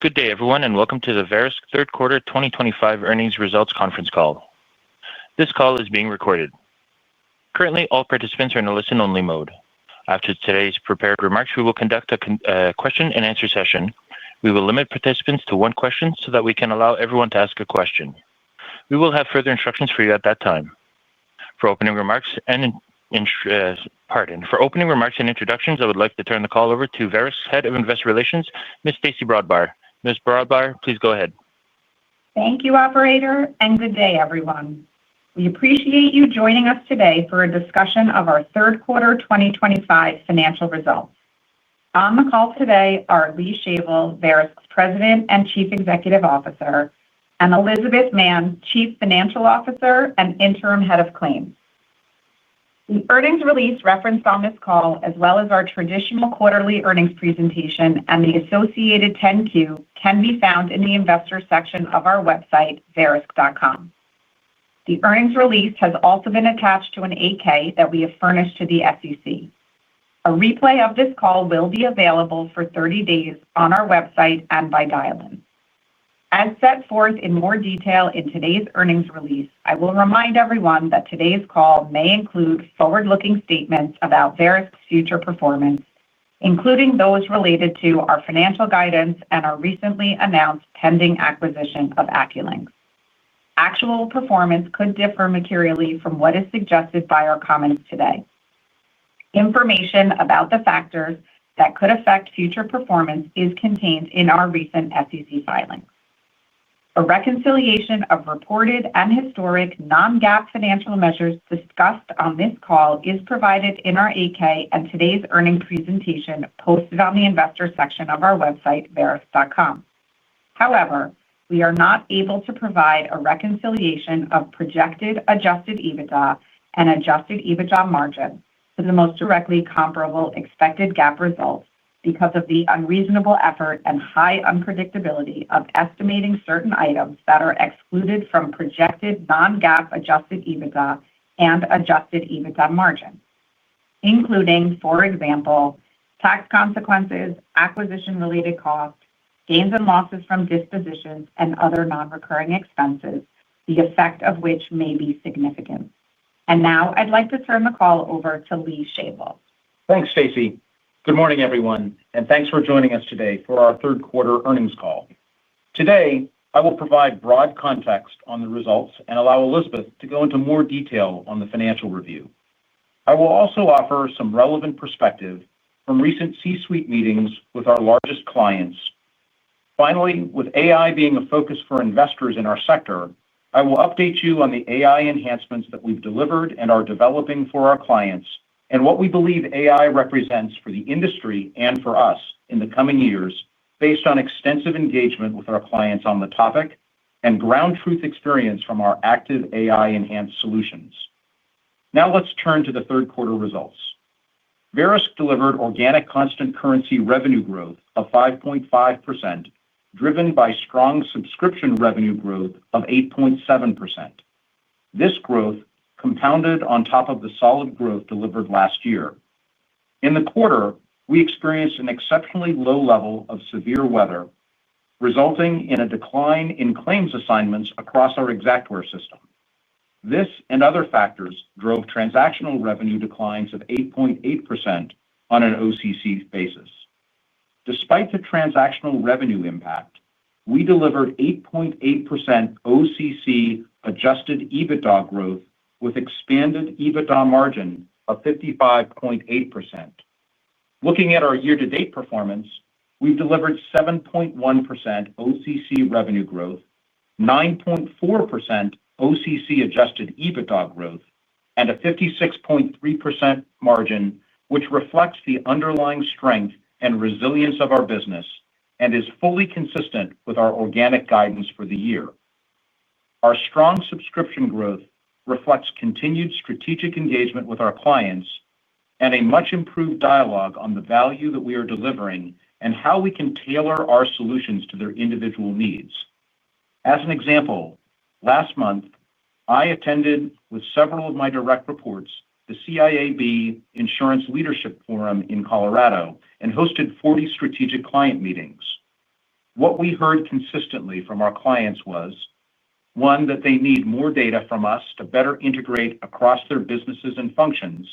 Good day, everyone, and welcome to the Verisk Third Quarter 2025 Earnings Results Conference Call. This call is being recorded. Currently, all participants are in a listen-only mode. After today's prepared remarks, we will conduct a question-and-answer session. We will limit participants to one question so that we can allow everyone to ask a question. We will have further instructions for you at that time. For opening remarks and introductions, I would like to turn the call over to Verisk's Head of Investor Relations, Ms. Stacey Broadbar. Ms. Broadbar, please go ahead. Thank you, Operator, and good day, everyone. We appreciate you joining us today for a discussion of our Third Quarter 2025 financial results. On the call today are Lee Shavel, Verisk's President and Chief Executive Officer, and Elizabeth Mann, Chief Financial Officer and Interim Head of Claims. The earnings release referenced on this call, as well as our traditional quarterly earnings presentation and the associated 10-Q, can be found in the investor section of our website, verisk.com. The earnings release has also been attached to an 8-K that we have furnished to the SEC. A replay of this call will be available for 30 days on our website and by dial-in. As set forth in more detail in today's earnings release, I will remind everyone that today's call may include forward-looking statements about Verisk's future performance, including those related to our financial guidance and our recently announced pending acquisition of AccuLynx. Actual performance could differ materially from what is suggested by our comments today. Information about the factors that could affect future performance is contained in our recent SEC filings. A reconciliation of reported and historic non-GAAP financial measures discussed on this call is provided in our 8-K and today's earnings presentation posted on the investor section of our website, verisk.com. However, we are not able to provide a reconciliation of projected adjusted EBITDA and adjusted EBITDA margin to the most directly comparable expected GAAP results because of the unreasonable effort and high unpredictability of estimating certain items that are excluded from projected non-GAAP adjusted EBITDA and adjusted EBITDA margin, including, for example, tax consequences, acquisition-related costs, gains and losses from dispositions, and other non-recurring expenses, the effect of which may be significant. Now I'd like to turn the call over to Lee Shavel. Thanks, Stacey. Good morning, everyone, and thanks for joining us today for our third quarter earnings call. Today, I will provide broad context on the results and allow Elizabeth to go into more detail on the financial review. I will also offer some relevant perspective from recent C-suite meetings with our largest clients. Finally, with AI being a focus for investors in our sector, I will update you on the AI enhancements that we've delivered and are developing for our clients and what we believe AI represents for the industry and for us in the coming years based on extensive engagement with our clients on the topic and ground truth experience from our active AI-enhanced solutions. Now let's turn to the third quarter results. Verisk delivered organic constant currency revenue growth of 5.5%, driven by strong subscription revenue growth of 8.7%. This growth compounded on top of the solid growth delivered last year. In the quarter, we experienced an exceptionally low level of severe weather, resulting in a decline in claims assignments across our Xactware system. This and other factors drove transactional revenue declines of 8.8% on an OCC basis. Despite the transactional revenue impact, we delivered 8.8% OCC adjusted EBITDA growth with expanded EBITDA margin of 55.8%. Looking at our year-to-date performance, we've delivered 7.1% OCC revenue growth, 9.4% OCC adjusted EBITDA growth, and a 56.3% margin, which reflects the underlying strength and resilience of our business and is fully consistent with our organic guidance for the year. Our strong subscription growth reflects continued strategic engagement with our clients and a much improved dialogue on the value that we are delivering and how we can tailor our solutions to their individual needs. As an example, last month, I attended with several of my direct reports the CIAB Insurance Leadership Forum in Colorado and hosted 40 strategic client meetings. What we heard consistently from our clients was, one, that they need more data from us to better integrate across their businesses and functions,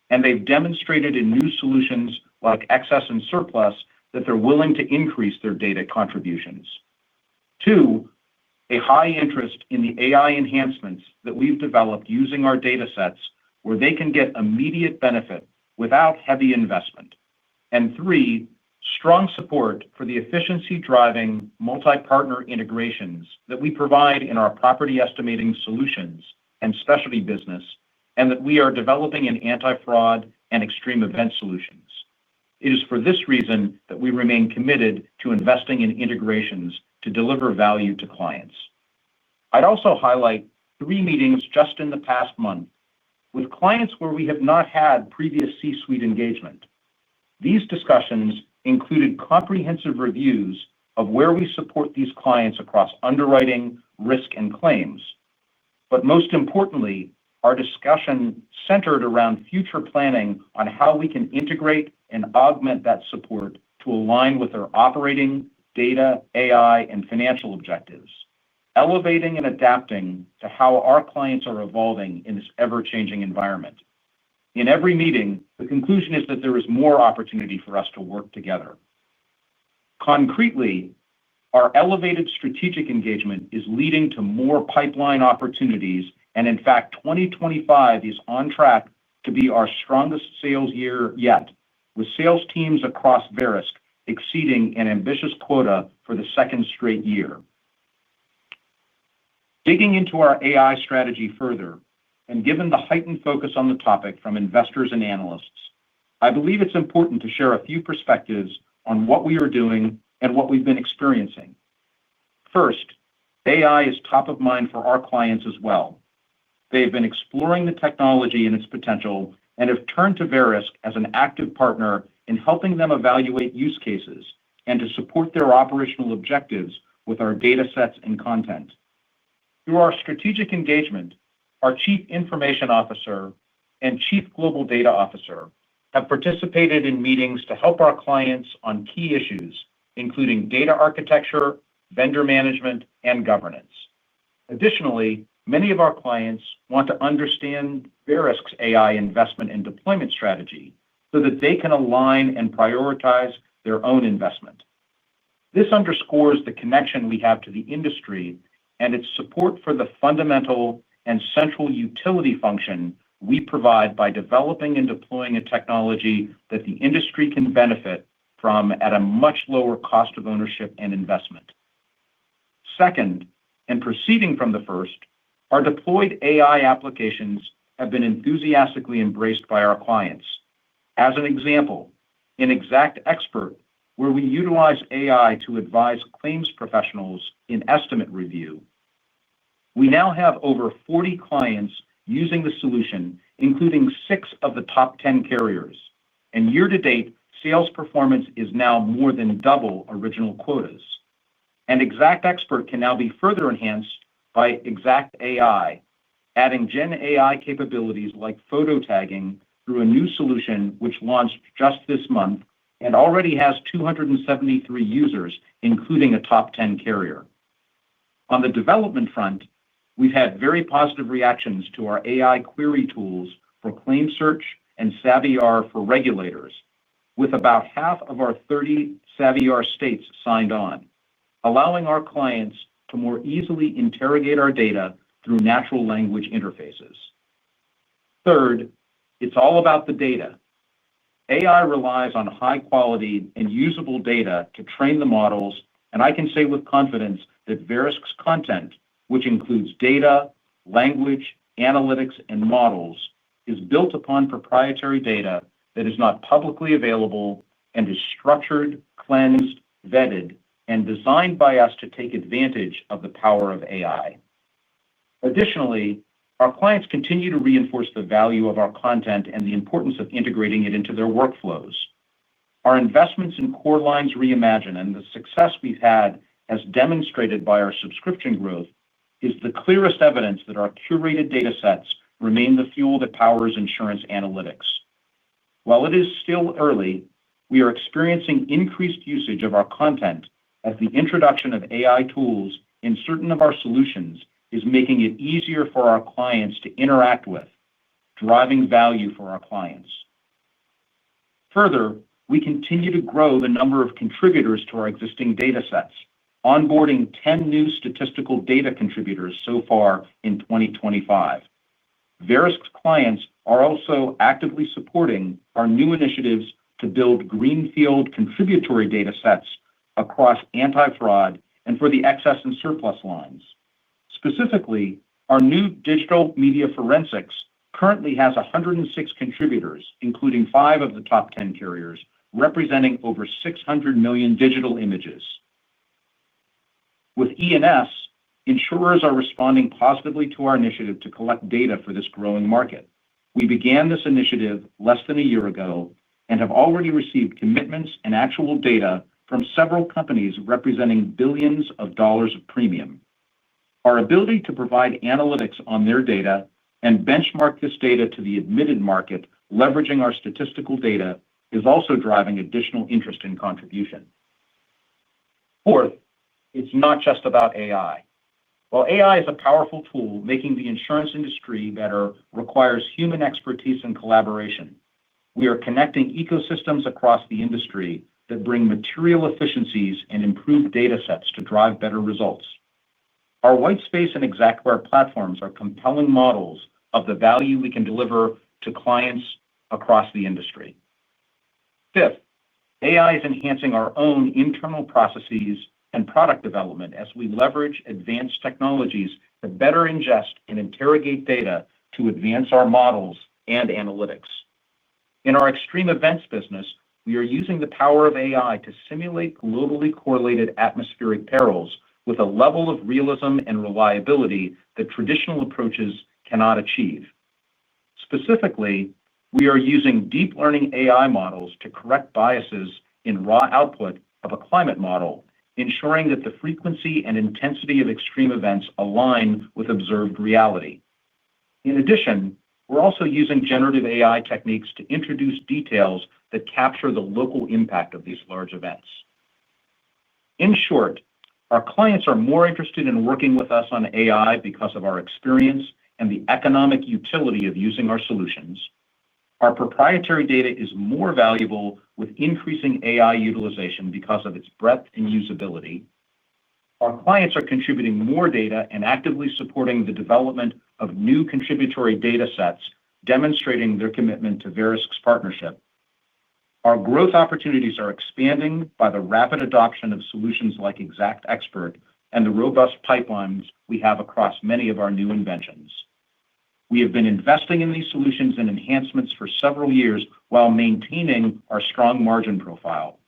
and they've demonstrated in new solutions like excess and surplus that they're willing to increase their data contributions. Two, a high interest in the AI enhancements that we've developed using our data sets where they can get immediate benefit without heavy investment. And three, strong support for the efficiency-driving multi-partner integrations that we provide in our property estimating solutions and specialty business, and that we are developing in anti-fraud and extreme event solutions. It is for this reason that we remain committed to investing in integrations to deliver value to clients. I'd also highlight 3 meetings just in the past month with clients where we have not had previous C-suite engagement. These discussions included comprehensive reviews of where we support these clients across underwriting, risk, and claims. But most importantly, our discussion centered around future planning on how we can integrate and augment that support to align with our operating, data, AI, and financial objectives, elevating and adapting to how our clients are evolving in this ever-changing environment. In every meeting, the conclusion is that there is more opportunity for us to work together. Concretely, our elevated strategic engagement is leading to more pipeline opportunities, and in fact, 2025 is on track to be our strongest sales year yet, with sales teams across Verisk exceeding an ambitious quota for the second straight year. Digging into our AI strategy further, and given the heightened focus on the topic from investors and analysts, I believe it's important to share a few perspectives on what we are doing and what we've been experiencing. First, AI is top of mind for our clients as well. They have been exploring the technology and its potential and have turned to Verisk as an active partner in helping them evaluate use cases and to support their operational objectives with our data sets and content. Through our strategic engagement, our Chief Information Officer and Chief Global Data Officer have participated in meetings to help our clients on key issues, including data architecture, vendor management, and governance. Additionally, many of our clients want to understand Verisk's AI investment and deployment strategy so that they can align and prioritize their own investment. This underscores the connection we have to the industry and its support for the fundamental and central utility function we provide by developing and deploying a technology that the industry can benefit from at a much lower cost of ownership and investment. Second, and proceeding from the first, our deployed AI applications have been enthusiastically embraced by our clients. As an example, in Exact Expert, where we utilize AI to advise claims professionals in estimate review, we now have over 40 clients using the solution, including 6 of the top 10 carriers. And year-to-date, sales performance is now more than double original quotas. And Exact Expert can now be further enhanced by Exact AI, adding Gen AI capabilities like photo tagging through a new solution which launched just this month and already has 273 users, including a top 10 carrier. On the development front, we've had very positive reactions to our AI query tools for claim search and SavvyR for regulators, with about half of our 30 SavvyR states signed on, allowing our clients to more easily interrogate our data through natural language interfaces. Third, it's all about the data. AI relies on high quality and usable data to train the models, and I can say with confidence that Verisk's content, which includes data, language, analytics, and models, is built upon proprietary data that is not publicly available and is structured, cleansed, vetted, and designed by us to take advantage of the power of AI. Additionally, our clients continue to reinforce the value of our content and the importance of integrating it into their workflows. Our investments in Core Lines Reimagine and the success we've had, as demonstrated by our subscription growth, is the clearest evidence that our curated data sets remain the fuel that powers insurance analytics. While it is still early, we are experiencing increased usage of our content as the introduction of AI tools in certain of our solutions is making it easier for our clients to interact with, driving value for our clients. Further, we continue to grow the number of contributors to our existing data sets, onboarding 10 new statistical data contributors so far in 2025. Verisk's clients are also actively supporting our new initiatives to build greenfield contributory data sets across anti-fraud and for the excess and surplus lines. Specifically, our new digital media forensics currently has 106 contributors, including 5 of the top 10 carriers, representing over 600 million digital images. With E&S, insurers are responding positively to our initiative to collect data for this growing market. We began this initiative less than a year ago and have already received commitments and actual data from several companies representing billions of dollars of premium. Our ability to provide analytics on their data and benchmark this data to the admitted market, leveraging our statistical data, is also driving additional interest in contribution. Fourth, it's not just about AI. While AI is a powerful tool, making the insurance industry better requires human expertise and collaboration. We are connecting ecosystems across the industry that bring material efficiencies and improved data sets to drive better results. Our Whitespace and Xactware platforms are compelling models of the value we can deliver to clients across the industry. Fifth, AI is enhancing our own internal processes and product development as we leverage advanced technologies to better ingest and interrogate data to advance our models and analytics. In our extreme events business, we are using the power of AI to simulate globally correlated atmospheric perils with a level of realism and reliability that traditional approaches cannot achieve. Specifically, we are using deep learning AI models to correct biases in raw output of a climate model, ensuring that the frequency and intensity of extreme events align with observed reality. In addition, we're also using generative AI techniques to introduce details that capture the local impact of these large events. In short, our clients are more interested in working with us on AI because of our experience and the economic utility of using our solutions. Our proprietary data is more valuable with increasing AI utilization because of its breadth and usability. Our clients are contributing more data and actively supporting the development of new contributory data sets, demonstrating their commitment to Verisk's partnership. Our growth opportunities are expanding by the rapid adoption of solutions like XactXpert and the robust pipelines we have across many of our new inventions. We have been investing in these solutions and enhancements for several years while maintaining our strong margin profile.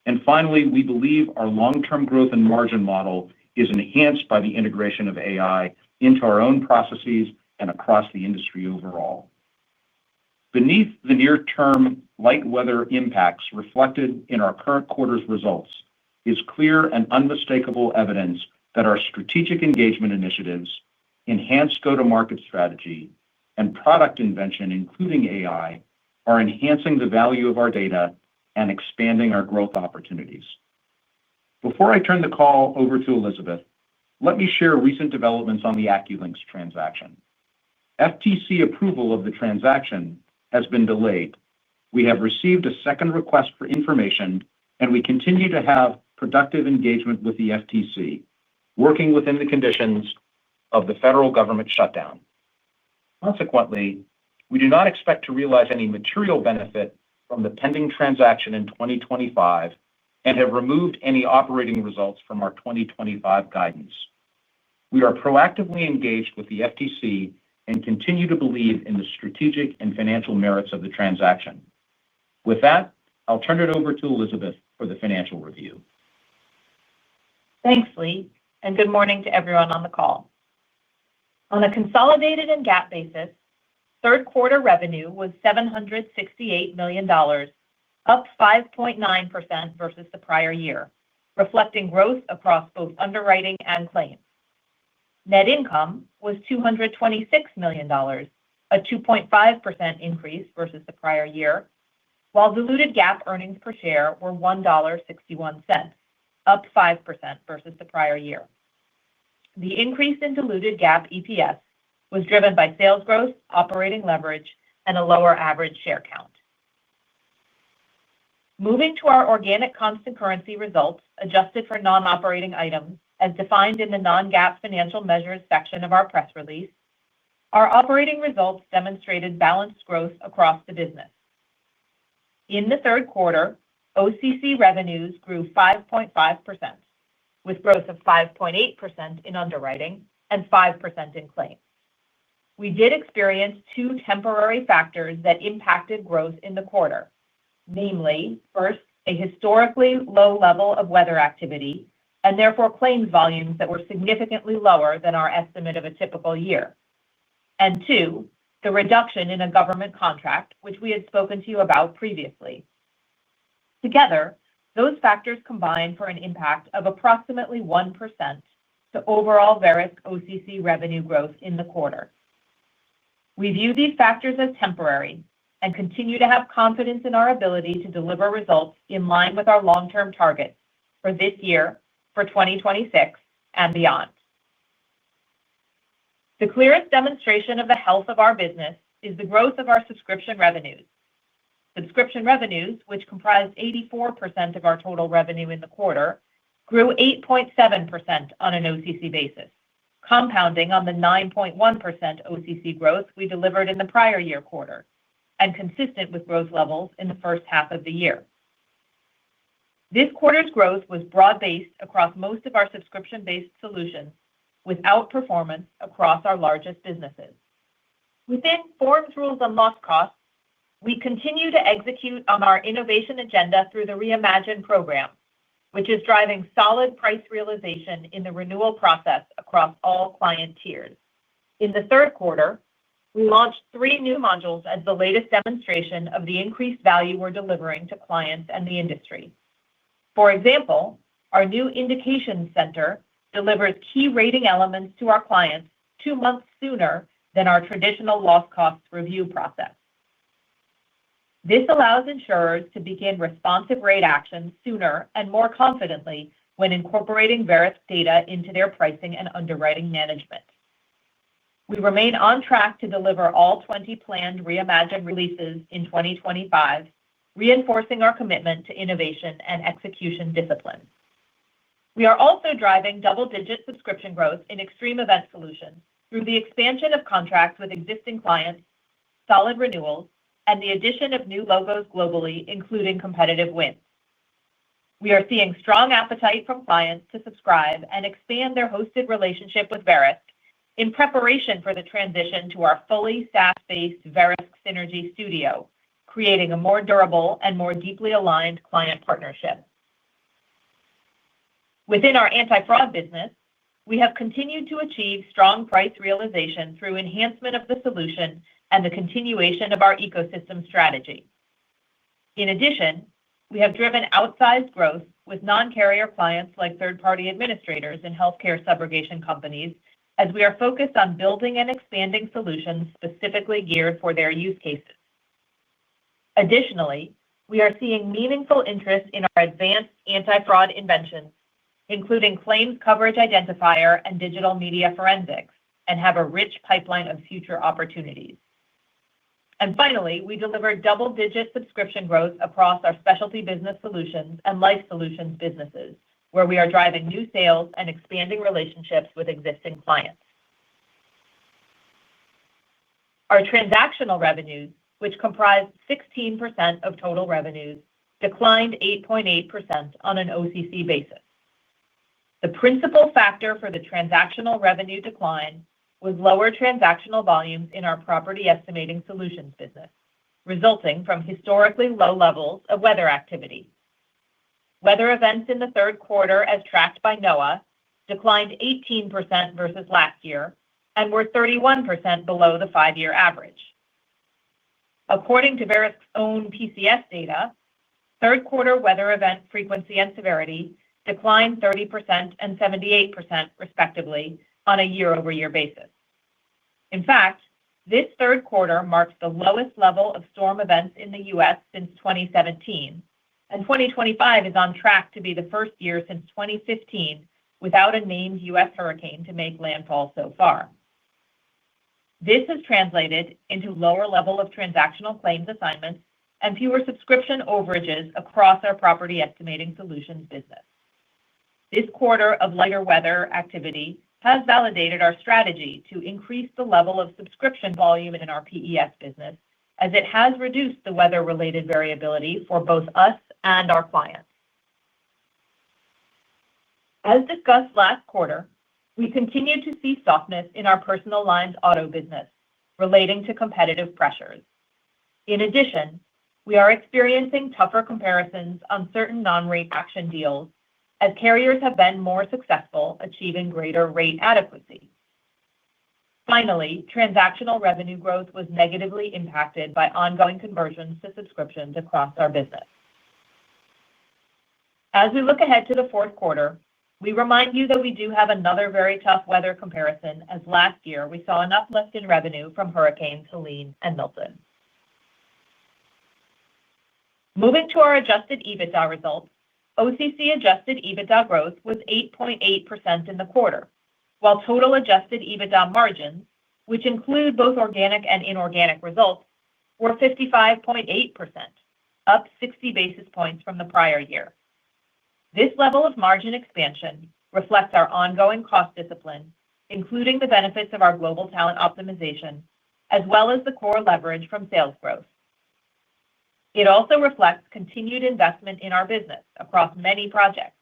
And finally, we believe our long-term growth and margin model is enhanced by the integration of AI into our own processes and across the industry overall. Beneath the near-term light weather impacts reflected in our current quarter's results is clear and unmistakable evidence that our strategic engagement initiatives, enhanced go-to-market strategy, and product invention, including AI, are enhancing the value of our data and expanding our growth opportunities. Before I turn the call over to Elizabeth, let me share recent developments on the AccuLynx transaction. FTC approval of the transaction has been delayed. We have received a second request for information, and we continue to have productive engagement with the FTC, working within the conditions of the federal government shutdown. Consequently, we do not expect to realize any material benefit from the pending transaction in 2025 and have removed any operating results from our 2025 guidance. We are proactively engaged with the FTC and continue to believe in the strategic and financial merits of the transaction. With that, I'll turn it over to Elizabeth for the financial review. Thanks, Lee, and good morning to everyone on the call. On a consolidated and GAAP basis, third quarter revenue was $768 million, up 5.9% versus the prior year, reflecting growth across both underwriting and claims. Net income was $226 million, a 2.5% increase versus the prior year, while diluted GAAP earnings per share were $1.61, up 5% versus the prior year. The increase in diluted GAAP EPS was driven by sales growth, operating leverage, and a lower average share count. Moving to our organic constant currency results adjusted for non-operating items, as defined in the non-GAAP financial measures section of our press release, our operating results demonstrated balanced growth across the business. In the third quarter, OCC revenues grew 5.5%, with growth of 5.8% in underwriting and 5% in claims. We did experience two temporary factors that impacted growth in the quarter, namely, first, a historically low level of weather activity, and therefore claims volumes that were significantly lower than our estimate of a typical year. And two, the reduction in a government contract, which we had spoken to you about previously. Together, those factors combined for an impact of approximately 1% to overall Verisk OCC revenue growth in the quarter. We view these factors as temporary and continue to have confidence in our ability to deliver results in line with our long-term targets for this year, for 2026, and beyond. The clearest demonstration of the health of our business is the growth of our subscription revenues. Subscription revenues, which comprised 84% of our total revenue in the quarter, grew 8.7% on an OCC basis, compounding on the 9.1% OCC growth we delivered in the prior year quarter, and consistent with growth levels in the first half of the year. This quarter's growth was broad-based across most of our subscription-based solutions, with outperformance across our largest businesses. Within forms, rules, and loss costs, we continue to execute on our innovation agenda through the Reimagine program, which is driving solid price realization in the renewal process across all client tiers. In the third quarter, we launched 3 new modules as the latest demonstration of the increased value we're delivering to clients and the industry. For example, our new Indication Center delivers key rating elements to our clients 2 months sooner than our traditional loss costs review process. This allows insurers to begin responsive rate actions sooner and more confidently when incorporating Verisk data into their pricing and underwriting management. We remain on track to deliver all 20 planned Reimagine releases in 2025, reinforcing our commitment to innovation and execution discipline. We are also driving double-digit subscription growth in extreme event solutions through the expansion of contracts with existing clients, solid renewals, and the addition of new logos globally, including competitive wins. We are seeing strong appetite from clients to subscribe and expand their hosted relationship with Verisk in preparation for the transition to our fully SaaS-based Verisk Synergy Studio, creating a more durable and more deeply aligned client partnership. Within our anti-fraud business, we have continued to achieve strong price realization through enhancement of the solution and the continuation of our ecosystem strategy. In addition, we have driven outsized growth with non-carrier clients like third-party administrators and healthcare subrogation companies, as we are focused on building and expanding solutions specifically geared for their use cases. Additionally, we are seeing meaningful interest in our advanced anti-fraud inventions, including claims coverage identifier and digital media forensics, and have a rich pipeline of future opportunities. And finally, we delivered double-digit subscription growth across our specialty business solutions and life solutions businesses, where we are driving new sales and expanding relationships with existing clients. Our transactional revenues, which comprise 16% of total revenues, declined 8.8% on an OCC basis. The principal factor for the transactional revenue decline was lower transactional volumes in our property estimating solutions business, resulting from historically low levels of weather activity. Weather events in the third quarter, as tracked by NOAA, declined 18% versus last year and were 31% below the 5-year average. According to Verisk's own PCS data, third quarter weather event frequency and severity declined 30% and 78% respectively on a year-over-year basis. In fact, this third quarter marks the lowest level of storm events in the U.S. since 2017, and 2025 is on track to be the first year since 2015 without a named U.S. hurricane to make landfall so far. This has translated into lower level of transactional claims assignments and fewer subscription overages across our property estimating solutions business. This quarter of lighter weather activity has validated our strategy to increase the level of subscription volume in our PES business, as it has reduced the weather-related variability for both us and our clients. As discussed last quarter, we continue to see softness in our personal lines auto business relating to competitive pressures. In addition, we are experiencing tougher comparisons on certain non-rate action deals as carriers have been more successful achieving greater rate adequacy. Finally, transactional revenue growth was negatively impacted by ongoing conversions to subscriptions across our business. As we look ahead to the fourth quarter, we remind you that we do have another very tough weather comparison, as last year we saw an uplift in revenue from hurricanes Helene and Milton. Moving to our adjusted EBITDA results, OCC adjusted EBITDA growth was 8.8% in the quarter, while total adjusted EBITDA margins, which include both organic and inorganic results, were 55.8%, up 60 basis points from the prior year. This level of margin expansion reflects our ongoing cost discipline, including the benefits of our global talent optimization, as well as the core leverage from sales growth. It also reflects continued investment in our business across many projects,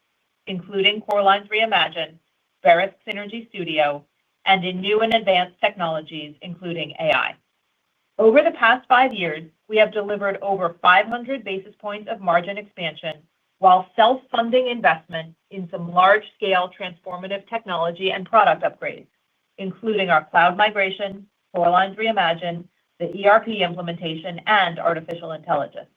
including Core Lines Reimagine, Verisk Synergy Studio, and in new and advanced technologies, including AI. Over the past 5 years, we have delivered over 500 basis points of margin expansion while self-funding investment in some large-scale transformative technology and product upgrades, including our cloud migration, Core Lines Reimagine, the ERP implementation, and artificial intelligence.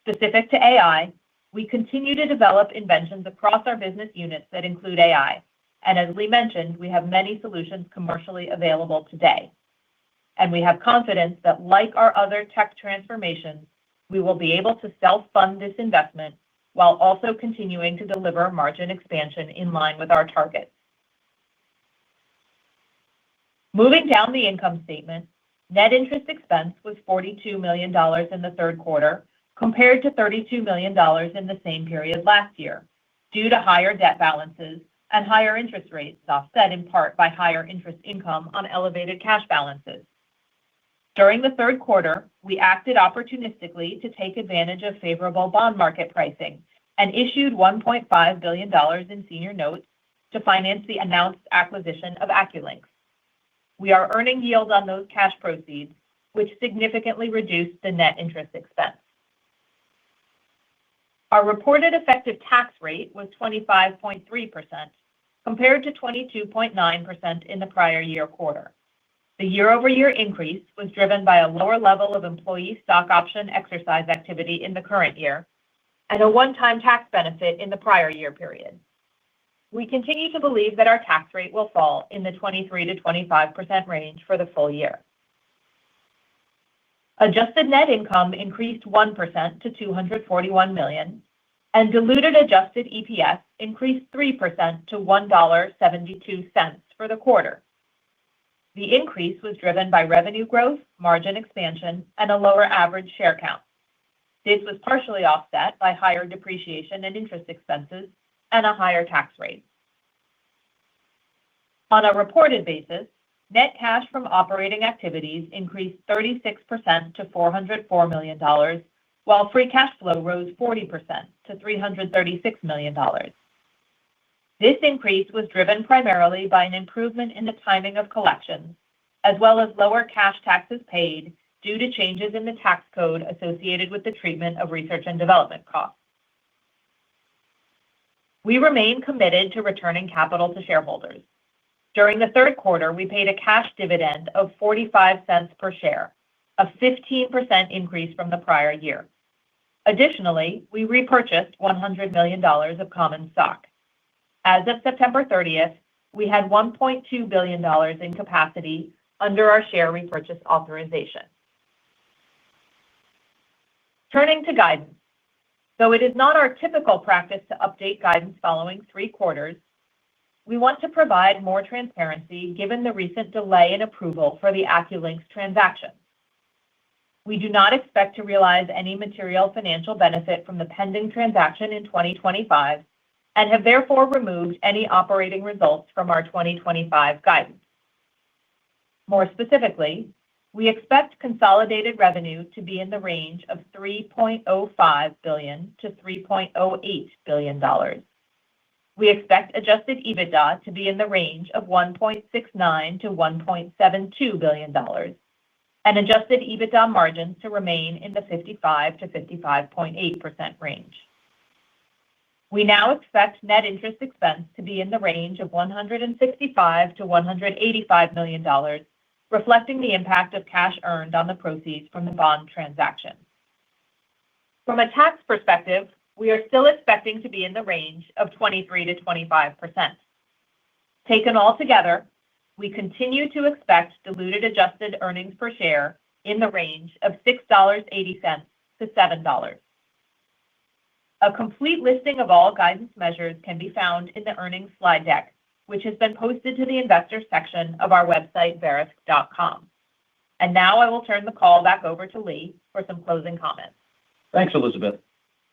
Specific to AI, we continue to develop inventions across our business units that include AI, and as Lee mentioned, we have many solutions commercially available today. And we have confidence that, like our other tech transformations, we will be able to self-fund this investment while also continuing to deliver margin expansion in line with our targets. Moving down the income statement, net interest expense was $42 million in the third quarter, compared to $32 million in the same period last year, due to higher debt balances and higher interest rates, offset in part by higher interest income on elevated cash balances. During the third quarter, we acted opportunistically to take advantage of favorable bond market pricing and issued $1.5 billion in senior notes to finance the announced acquisition of AccuLynx. We are earning yield on those cash proceeds, which significantly reduced the net interest expense. Our reported effective tax rate was 25.3%, compared to 22.9% in the prior year quarter. The year-over-year increase was driven by a lower level of employee stock option exercise activity in the current year and a one-time tax benefit in the prior year period. We continue to believe that our tax rate will fall in the 23 to 25% range for the full year. Adjusted net income increased 1% to $241 million, and diluted adjusted EPS increased 3% to $1.72 for the quarter. The increase was driven by revenue growth, margin expansion, and a lower average share count. This was partially offset by higher depreciation and interest expenses and a higher tax rate. On a reported basis, net cash from operating activities increased 36% to $404 million, while free cash flow rose 40% to $336 million. This increase was driven primarily by an improvement in the timing of collections, as well as lower cash taxes paid due to changes in the tax code associated with the treatment of research and development costs. We remain committed to returning capital to shareholders. During the third quarter, we paid a cash dividend of 45 cents per share, a 15% increase from the prior year. Additionally, we repurchased $100 million of common stock. As of September 30th, we had $1.2 billion in capacity under our share repurchase authorization. Turning to guidance, Though it is not our typical practice to update guidance following 3 quarters, we want to provide more transparency given the recent delay in approval for the AccuLynx transaction. We do not expect to realize any material financial benefit from the pending transaction in 2025 and have therefore removed any operating results from our 2025 guidance. More specifically, we expect consolidated revenue to be in the range of $3.05 billion to $3.08 billion. We expect adjusted EBITDA to be in the range of $1.69 to $1.72 billion, and adjusted EBITDA margins to remain in the 55% to 55.8% range. We now expect net interest expense to be in the range of $165 to $185 million, reflecting the impact of cash earned on the proceeds from the bond transaction. From a tax perspective, we are still expecting to be in the range of 23% to 25%. Taken all together, we continue to expect diluted adjusted earnings per share in the range of $6.80 to $7. A complete listing of all guidance measures can be found in the earnings slide deck, which has been posted to the Investors section of our website, Verisk.com. And now I will turn the call back over to Lee for some closing comments. Thanks, Elizabeth.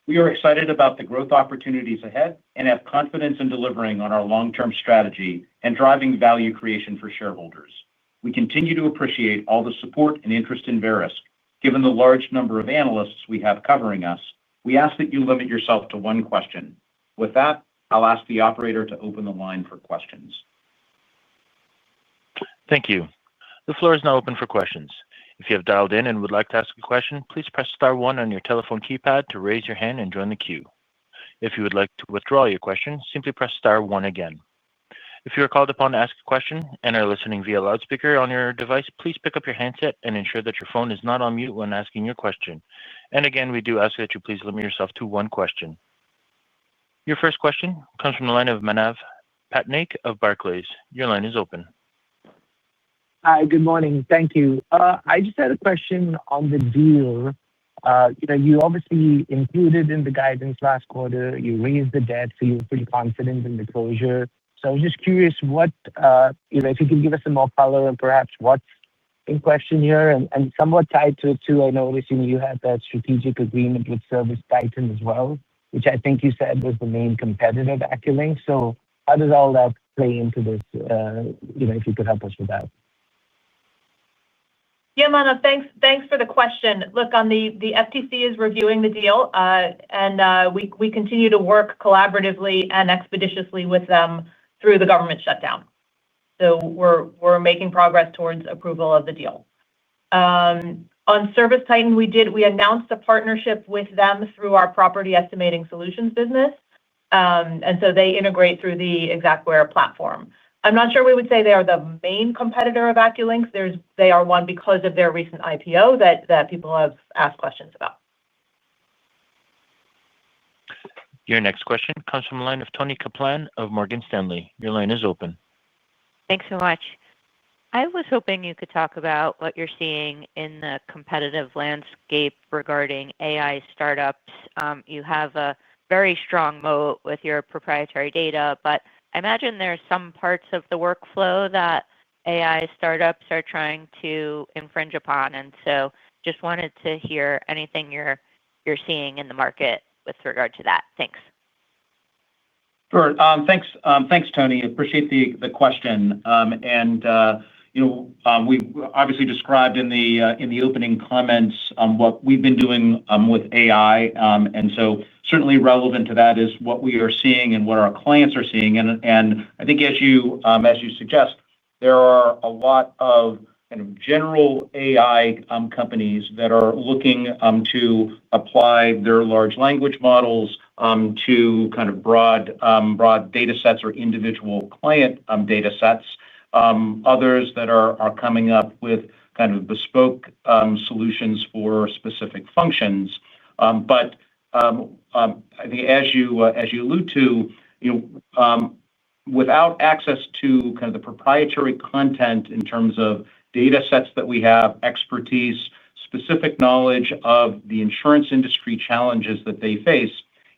We are excited about the growth opportunities ahead and have confidence in delivering on our long-term strategy and driving value creation for shareholders. We continue to appreciate all the support and interest in Verisk. Given the large number of analysts we have covering us, we ask that you limit yourself to one question. With that, I'll ask the operator to open the line for questions. Thank you. The floor is now open for questions. If you have dialed in and would like to ask a question, please press star one on your telephone keypad to raise your hand and join the queue. If you would like to withdraw your question, simply press star one again. If you are called upon to ask a question and are listening via loudspeaker on your device, please pick up your handset and ensure that your phone is not on mute when asking your question. And again, we do ask that you please limit yourself to one question. Your first question comes from the line of Manav Patnaik of Barclays. Your line is open. Hi, good morning. Thank you. I just had a question on the deal. You obviously included in the guidance last quarter, you raised the debt, so you were pretty confident in the closure. So I was just curious if you could give us some more color and perhaps what's in question here, and somewhat tied to it too. I noticed you had that strategic agreement with ServiceTitan as well, which I think you said was the main competitor of AccuLynx. So how does all that play into this? If you could help us with that. Yeah, Manav, thanks for the question. Look, the FTC is reviewing the deal, and we continue to work collaboratively and expeditiously with them through the government shutdown. So we're making progress towards approval of the deal. On ServiceTitan, we announced a partnership with them through our property estimating solutions business, and so they integrate through the Xactware platform. I'm not sure we would say they are the main competitor of AccuLynx. They are one because of their recent IPO that people have asked questions about. Your next question comes from the line of Toni Kaplan of Morgan Stanley. Your line is open. Thanks so much. I was hoping you could talk about what you're seeing in the competitive landscape regarding AI startups. You have a very strong moat with your proprietary data, but I imagine there's some parts of the workflow that AI startups are trying to infringe upon. And so just wanted to hear anything you're seeing in the market with regard to that. Thanks. Sure. Thanks, Tony. Appreciate the question. We obviously described in the opening comments what we've been doing with AI, and so certainly relevant to that is what we are seeing and what our clients are seeing. And I think as you suggest, there are a lot of kind of general AI companies that are looking to apply their large language models to kind of broad data sets or individual client data sets. Others that are coming up with kind of bespoke solutions for specific functions. But I think as you allude to, without access to kind of the proprietary content in terms of data sets that we have, expertise, specific knowledge of the insurance industry challenges that they face,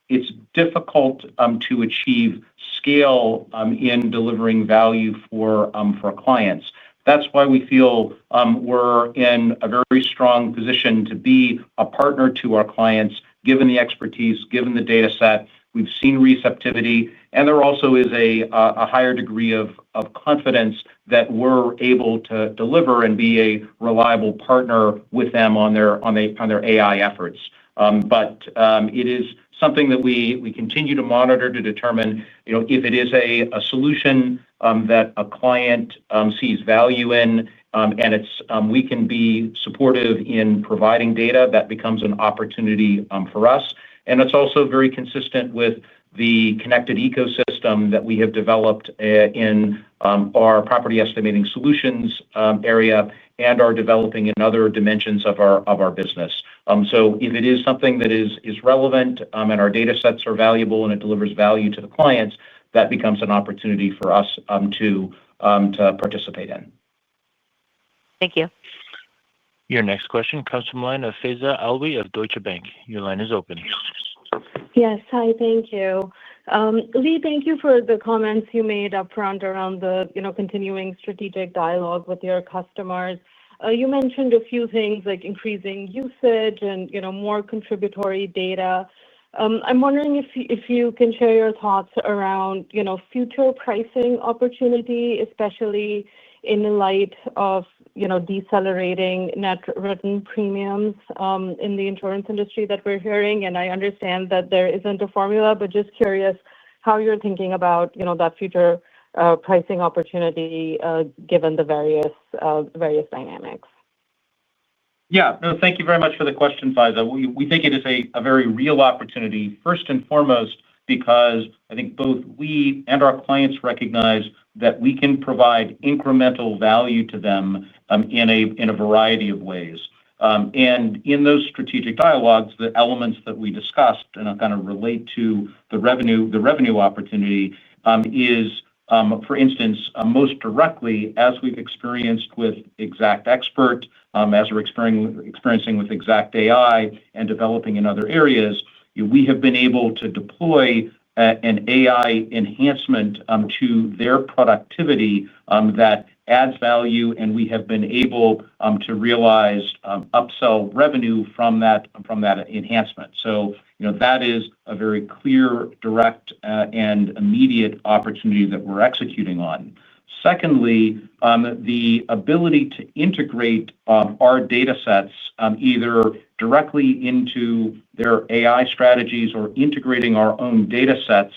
it's difficult to achieve scale in delivering value for clients. That's why we feel we're in a very strong position to be a partner to our clients, given the expertise, given the data set. We've seen receptivity, and there also is a higher degree of confidence that we're able to deliver and be a reliable partner with them on their AI efforts. But it is something that we continue to monitor to determine, if it is a solution that a client sees value in, and we can be supportive in providing data, that becomes an opportunity for us. And it's also very consistent with the connected ecosystem that we have developed in our property estimating solutions area and are developing in other dimensions of our business. So if it is something that is relevant and our data sets are valuable and it delivers value to the clients, that becomes an opportunity for us to participate in. Thank you. Your next question comes from the line of Faiza Alwy of Deutsche Bank. Your line is open. Yes. Hi, thank you. Lee, thank you for the comments you made upfront around the continuing strategic dialogue with your customers. You mentioned a few things like increasing usage and more contributory data. I'm wondering if you can share your thoughts around future pricing opportunity, especially in the light of decelerating net written premiums in the insurance industry that we're hearing. And I understand that there isn't a formula, but just curious how you're thinking about that future pricing opportunity given the various dynamics. Yeah, no, thank you very much for the question, Faiza. We think it is a very real opportunity, first and foremost, because I think both we and our clients recognize that we can provide incremental value to them in a variety of ways. And in those strategic dialogues, the elements that we discussed and kind of relate to the revenue opportunity is, for instance, most directly, as we've experienced with XactXpert, as we're experiencing with Exact AI and developing in other areas, we have been able to deploy an AI enhancement to their productivity that adds value, and we have been able to realize upsell revenue from that enhancement. So that is a very clear, direct, and immediate opportunity that we're executing on. Secondly, the ability to integrate our data sets either directly into their AI strategies or integrating our own data sets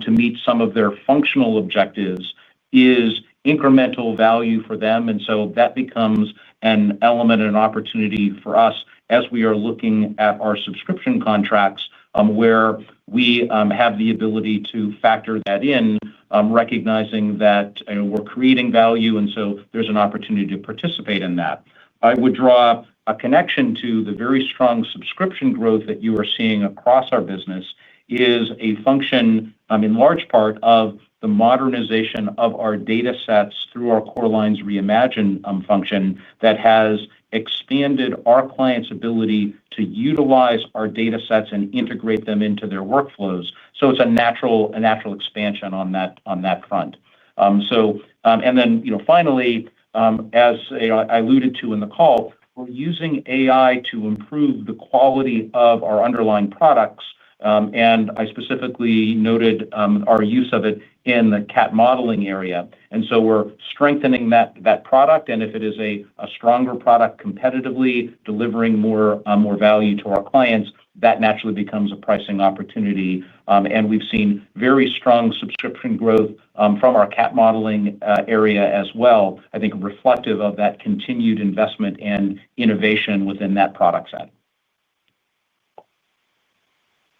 to meet some of their functional objectives is incremental value for them. And so that becomes an element and an opportunity for us as we are looking at our subscription contracts where we have the ability to factor that in, recognizing that we're creating value, and so there's an opportunity to participate in that. I would draw a connection to the very strong subscription growth that you are seeing across our business is a function, in large part, of the modernization of our data sets through our Core Lines Reimagine function that has expanded our clients' ability to utilize our data sets and integrate them into their workflows. So it's a natural expansion on that front. And then finally, as I alluded to in the call, we're using AI to improve the quality of our underlying products. And I specifically noted our use of it in the CAT modeling area. And so we're strengthening that product. And if it is a stronger product competitively, delivering more value to our clients, that naturally becomes a pricing opportunity. And we've seen very strong subscription growth from our CAT modeling area as well, I think reflective of that continued investment and innovation within that product set.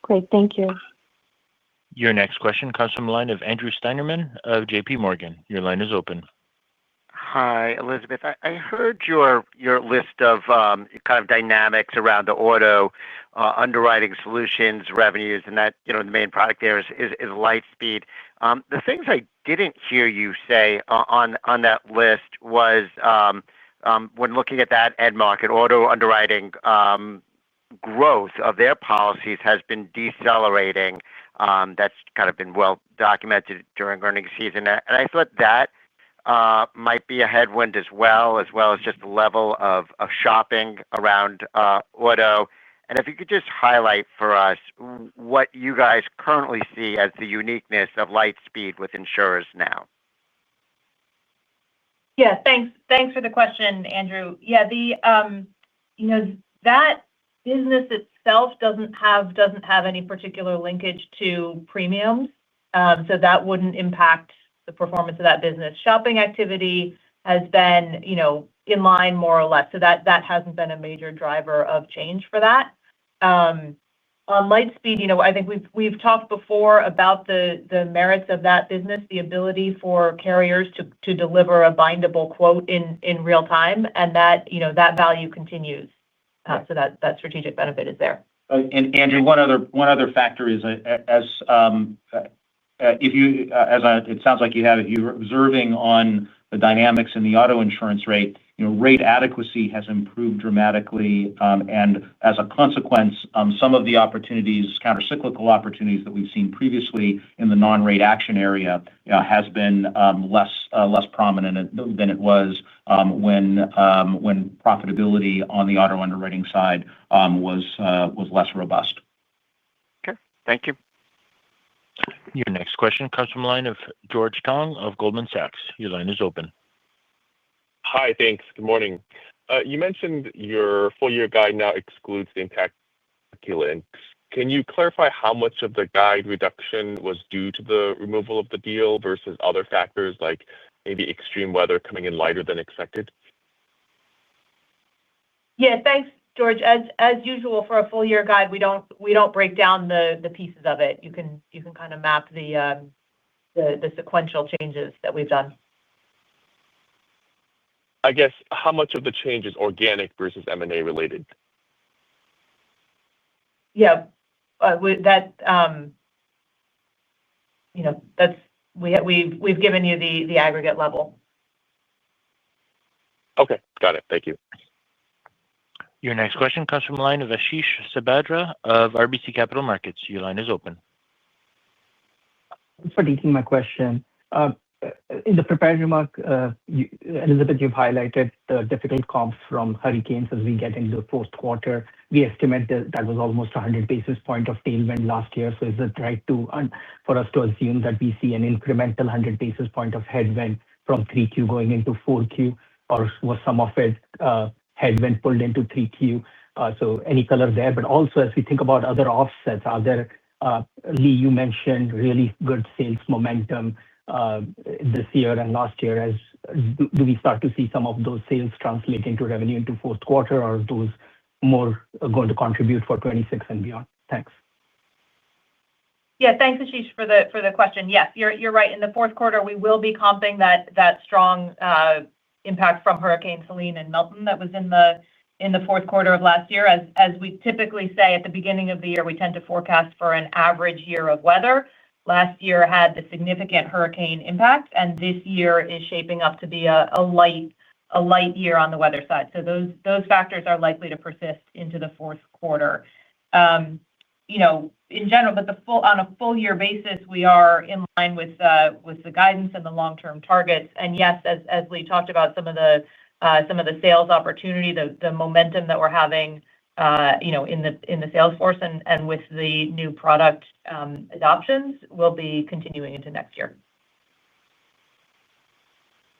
Great. Thank you. Your next question comes from the line of Andrew Steinerman of JPMorgan. Your line is open. Hi, Elizabeth. I heard your list of kind of dynamics around the auto underwriting solutions, revenues, and that the main product there is Lightspeed. The things I didn't hear you say on that list was when looking at that end market, auto underwriting growth of their policies has been decelerating. That's kind of been well documented during earnings season. And I thought that might be a headwind as well as just the level of shopping around auto. And if you could just highlight for us what you guys currently see as the uniqueness of Lightspeed with insurers now. Yeah, thanks for the question, Andrew. Yeah, that business itself doesn't have any particular linkage to premiums, so that wouldn't impact the performance of that business. Shopping activity has been, in line more or less, so that hasn't been a major driver of change for that. On Lightspeed, I think we've talked before about the merits of that business, the ability for carriers to deliver a bindable quote in real time, and that value continues. So that strategic benefit is there. And Andrew, one other factor is it sounds like if you're observing on the dynamics in the auto insurance rate, rate adequacy has improved dramatically, and as a consequence, some of the opportunities, countercyclical opportunities that we've seen previously in the non-rate action area, has been less prominent than it was when profitability on the auto underwriting side was less robust. Okay, thank you. Your next question comes from the line of George Tong of Goldman Sachs. Your line is open. Hi, thanks. Good morning. You mentioned your full-year guide now excludes the impact of Links. Can you clarify how much of the guide reduction was due to the removal of the deal versus other factors like maybe extreme weather coming in lighter than expected? Yeah, thanks, George. As usual for a full-year guide, we don't break down the pieces of it. You can kind of map the sequential changes that we've done. I guess how much of the change is organic versus M&A related? Yeah, we've given you the aggregate level. Okay, got it. Thank you. Your next question comes from the line of Ashish Sabadra of RBC Capital Markets. Your line is open. Thanks for taking my question. In the prepared remark, Elizabeth, you've highlighted the difficult comps from hurricanes as we get into the fourth quarter. We estimate that was almost 100 basis points of tailwind last year. So is it right for us to assume that we see an incremental 100 basis points of headwind from 3Q going into 4Q, or was some of it headwind pulled into 3Q? So any color there. But also, as we think about other offsets, Lee, you mentioned really good sales momentum this year and last year. Do we start to see some of those sales translate into revenue into fourth quarter, or are those more going to contribute for 2026 and beyond? Thanks. Yeah, thanks, Ashish, for the question. Yes, you're right. In the fourth quarter, we will be comping that strong impact from Hurricane Helene and Milton that was in the fourth quarter of last year. As we typically say at the beginning of the year, we tend to forecast for an average year of weather. Last year had the significant hurricane impact, and this year is shaping up to be a light year on the weather side. So those factors are likely to persist into the fourth quarter. In general, but on a full year basis, we are in line with the guidance and the long-term targets. And yes, as Lee talked about, some of the sales opportunity, the momentum that we're having, in the sales force and with the new product adoptions will be continuing into next year.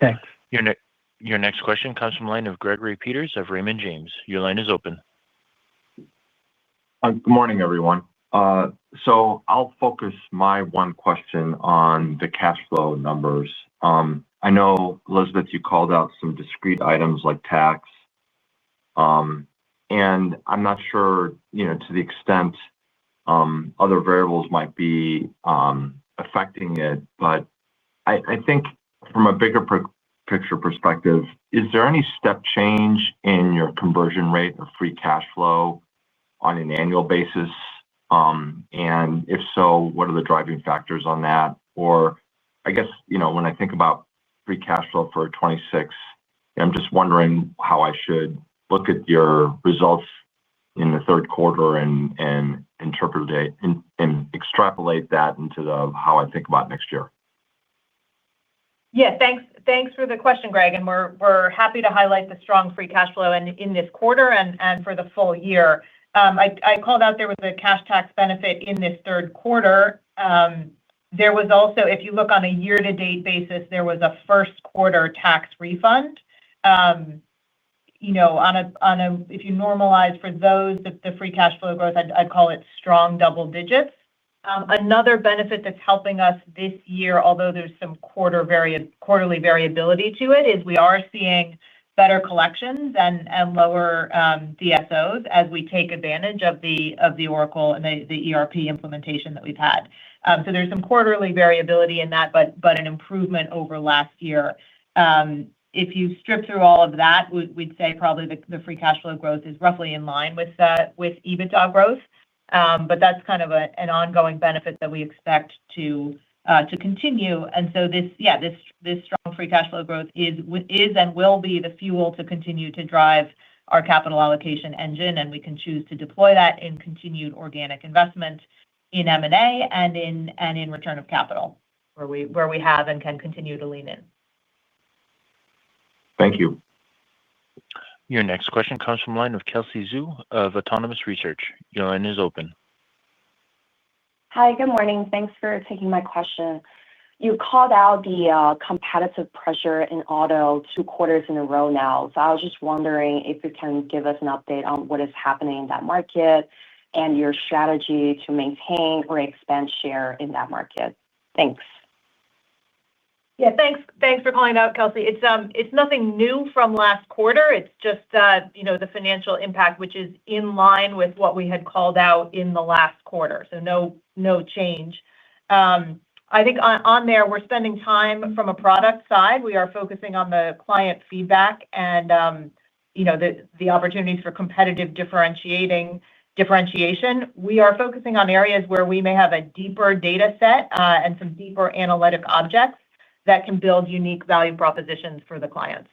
Thanks. Your next question comes from the line of Gregory Peters of Raymond James. Your line is open. Good morning, everyone. So I'll focus my one question on the cash flow numbers. I know, Elizabeth, you called out some discrete items like tax. And I'm not sure, to the extent other variables might be affecting it. But I think from a bigger picture perspective, is there any step change in your conversion rate of free cash flow on an annual basis? And if so, what are the driving factors on that? Or I guess, when I think about free cash flow for 2026, I'm just wondering how I should look at your results in the third quarter and interpret it and extrapolate that into how I think about next year. Yeah, thanks for the question, Greg. And we're happy to highlight the strong free cash flow in this quarter and for the full year. I called out there was a cash tax benefit in this third quarter. There was also, if you look on a year-to-date basis, there was a first quarter tax refund. If you normalize for those, the free cash flow growth, I'd call it strong double digits. Another benefit that's helping us this year, although there's some quarterly variability to it, is we are seeing better collections and lower DSOs as we take advantage of the Oracle and the ERP implementation that we've had. So there's some quarterly variability in that, but an improvement over last year. If you strip through all of that, we'd say probably the free cash flow growth is roughly in line with EBITDA growth. But that's kind of an ongoing benefit that we expect to continue. And so this strong free cash flow growth is and will be the fuel to continue to drive our capital allocation engine, and we can choose to deploy that in continued organic investment in M&A and in return of capital, where we have and can continue to lean in. Thank you. Your next question comes from the line of Kelsey Zhu of Autonomous Research. Your line is open. Hi, good morning. Thanks for taking my question. You called out the competitive pressure in auto 2 quarters in a row now. So I was just wondering if you can give us an update on what is happening in that market and your strategy to maintain or expand share in that market. Thanks. Yeah, thanks for calling out, Kelsey. It's nothing new from last quarter. It's just the financial impact, which is in line with what we had called out in the last quarter. So no change. I think on there, we're spending time from a product side. We are focusing on the client feedback and the opportunities for competitive differentiation. We are focusing on areas where we may have a deeper data set and some deeper analytic objects that can build unique value propositions for the clients.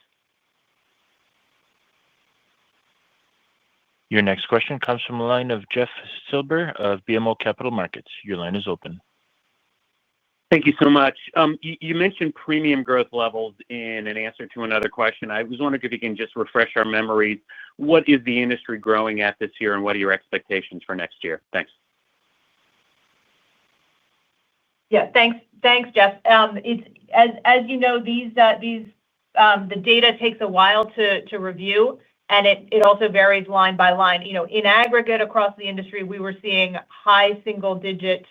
Your next question comes from the line of Jeff Silber of BMO Capital Markets. Your line is open. Thank you so much. You mentioned premium growth levels in an answer to another question. I was wondering if you can just refresh our memories. What is the industry growing at this year, and what are your expectations for next year? Thanks. Yeah, thanks, Jeff. As you know, the data takes a while to review, and it also varies line by line. In aggregate across the industry, we were seeing high single-digit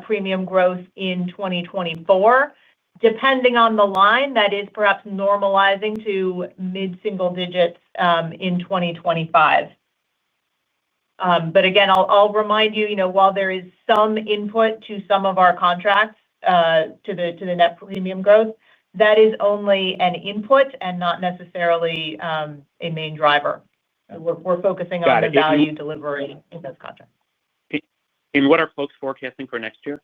premium growth in 2024. Depending on the line, that is perhaps normalizing to mid-single digits in 2025. But again, I'll remind you, while there is some input to some of our contracts to the net premium growth, that is only an input and not necessarily a main driver. We're focusing on the value delivery in those contracts. And what are folks forecasting for next year?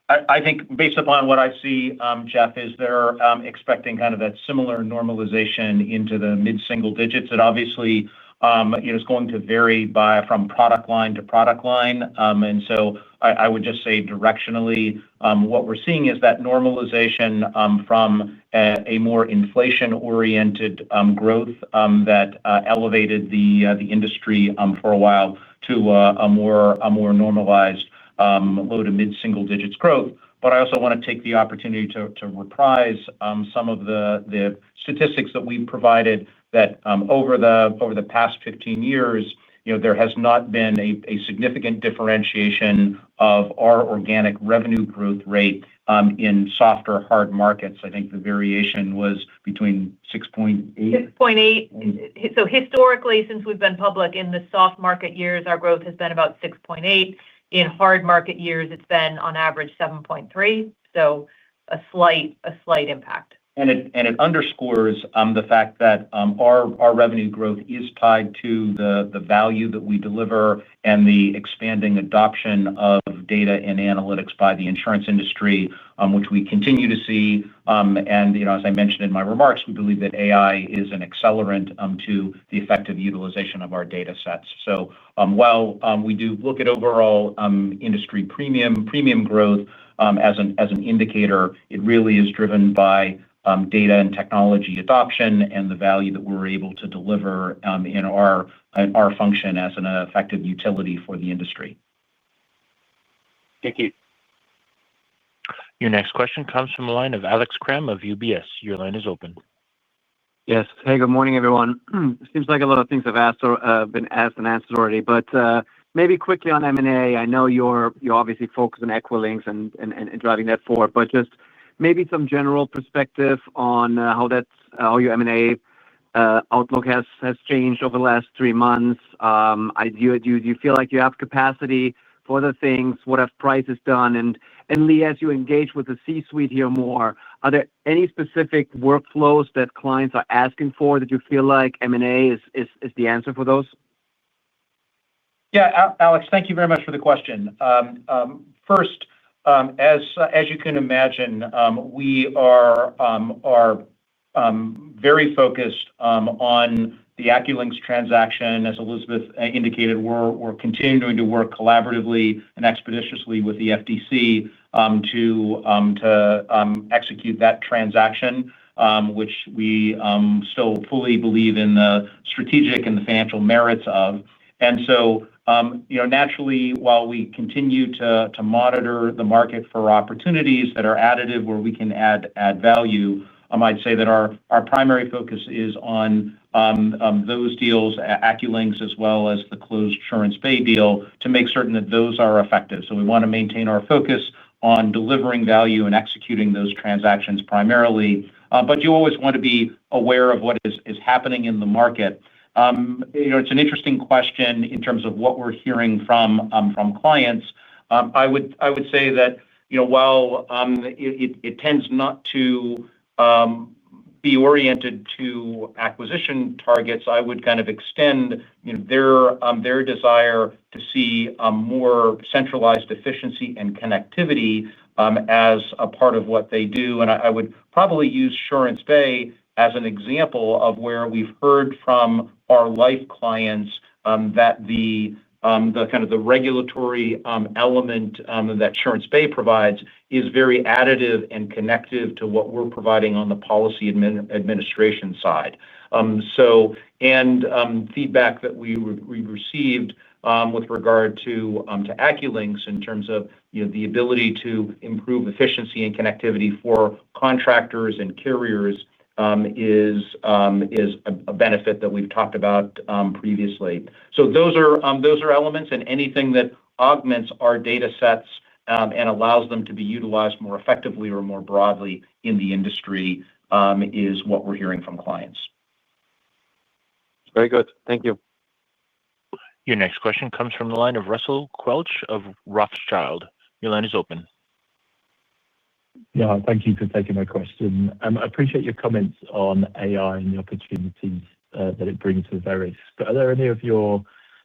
I think based upon what I see, Jeff, is they're expecting kind of that similar normalization into the mid-single digits. It obviously is going to vary from product line to product line. And so I would just say directionally, what we're seeing is that normalization from a more inflation-oriented growth that elevated the industry for a while to a more normalized low to mid-single digits growth. But I also want to take the opportunity to reprise some of the statistics that we've provided that over the past 15 years, there has not been a significant differentiation of our organic revenue growth rate in softer hard markets. I think the variation was between 6.8. 6.8. So historically, since we've been public in the soft market years, our growth has been about 6.8. In hard market years, it's been on average 7.3. So a slight impact. It underscores the fact that our revenue growth is tied to the value that we deliver and the expanding adoption of data and analytics by the insurance industry, which we continue to see. As I mentioned in my remarks, we believe that AI is an accelerant to the effective utilization of our data sets. While we do look at overall industry premium growth as an indicator, it really is driven by data and technology adoption and the value that we're able to deliver in our function as an effective utility for the industry. Thank you. Your next question comes from the line of Alex Kramm of UBS. Your line is open. Yes. Hey, good morning, everyone. Seems like a lot of things have been asked and answered already, but maybe quickly on M&A. I know you're obviously focused on Equilinx and driving that forward, but just maybe some general perspective on how your M&A outlook has changed over the last 3 months. Do you feel like you have capacity for other things? What have prices done? Lee, as you engage with the C-suite here more, are there any specific workflows that clients are asking for that you feel like M&A is the answer for those? Yeah, Alex, thank you very much for the question. First, as you can imagine, we are very focused on the Equilinx transaction. As Elizabeth indicated, we're continuing to work collaboratively and expeditiously with the FTC to execute that transaction, which we still fully believe in the strategic and the financial merits of. Naturally, while we continue to monitor the market for opportunities that are additive where we can add value, I'd say that our primary focus is on those deals, Equilinx, as well as the closed SuranceBay deal, to make certain that those are effective. We want to maintain our focus on delivering value and executing those transactions primarily. You always want to be aware of what is happening in the market. It's an interesting question in terms of what we're hearing from clients. I would say that while it tends not to be oriented to acquisition targets, I would kind of extend their desire to see more centralized efficiency and connectivity as a part of what they do. I would probably use SuranceBay as an example of where we've heard from our life clients that the kind of the regulatory element that SuranceBay provides is very additive and connective to what we're providing on the policy administration side. Feedback that we received with regard to Equilinx in terms of the ability to improve efficiency and connectivity for contractors and carriers is a benefit that we've talked about previously. Those are elements, and anything that augments our data sets and allows them to be utilized more effectively or more broadly in the industry is what we're hearing from clients. Very good. Thank you. Your next question comes from the line of Russell Quelch of Rothschild. Your line is open. Yeah, thank you for taking my question. I appreciate your comments on AI and the opportunities that it brings to Verisk. Are there any of your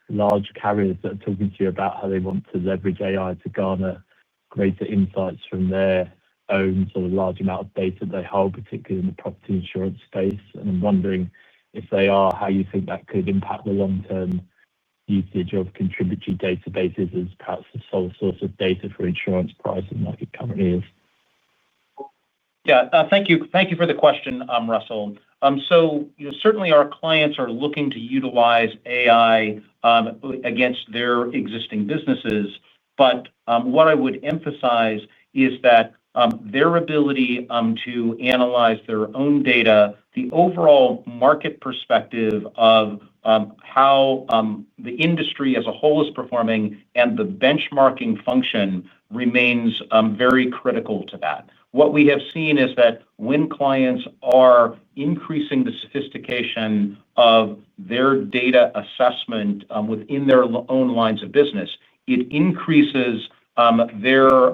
large carriers that are talking to you about how they want to leverage AI to garner greater insights from their own sort of large amount of data they hold, particularly in the property insurance space? I'm wondering if they are, how you think that could impact the long-term usage of contributory databases as perhaps the sole source of data for insurance pricing like it currently is. Yeah, thank you for the question, Russell. Certainly our clients are looking to utilize AI against their existing businesses. What I would emphasize is that their ability to analyze their own data, the overall market perspective of how the industry as a whole is performing, and the benchmarking function remains very critical to that. What we have seen is that when clients are increasing the sophistication of their data assessment within their own lines of business, it increases their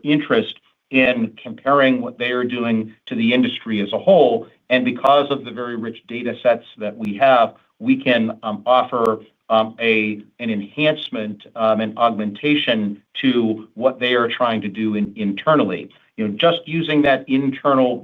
interest in comparing what they are doing to the industry as a whole. And because of the very rich data sets that we have, we can offer an enhancement and augmentation to what they are trying to do internally. Just using that internal